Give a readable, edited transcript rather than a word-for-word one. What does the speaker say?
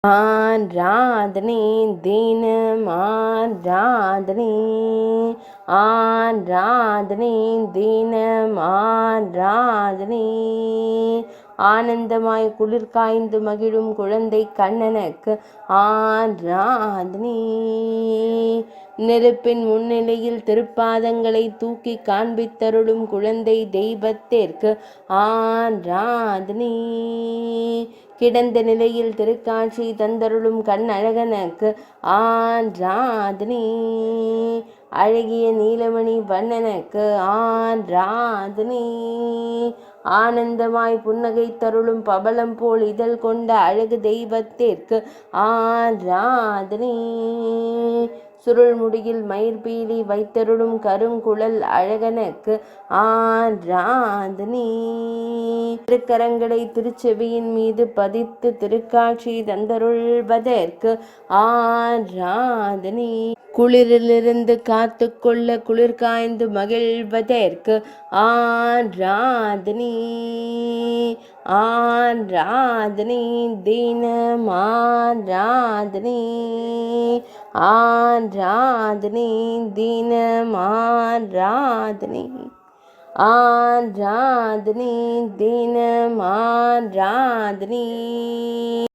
ஆராதனை தினம் ஆராதனை, ஆராதனை தினம் ஆராதனை. ஆனந்தமாய் குளிர் காய்ந்து மகிழும் குழந்தை கண்ணனுக்கு ஆராதனை. நெருப்பின் முன்னிலையில் திருப்பாதங்களை தூக்கி காண்பித்தருளும் குழந்தை தெய்வத்திற்கு ஆராதனை. கிடந்த நிலையில் திருக்காட்சி தந்தருளும் கண்ணழகனுக்கு ஆராதனை. அழகிய நீலமணி வண்ணனுக்கு ஆராதனை. ஆனந்தமாய் புன்னகை தருளும் பவளம் போல் இதழ் கொண்ட அழகு தெய்வத்திற்கு ஆராதனை. சுருள் முடியில் மயிர்பீலி வைத்தருளும் கருங்குழல் அழகனுக்கு ஆராதனை. திருக்கரங்களை திருச்செவியின் மீது பதித்து திருக்காட்சி தந்தருள்வதற்கு ஆராதனை. குளிரிலிருந்து காத்து கொள்ள குளிர் காய்ந்து மகிழ்வதற்கு ஆராதனை. ஆராதனை தினம் ஆராதனை, ஆராதனை தினம் ஆராதனை, ஆராதனை தினம் ஆராதனை.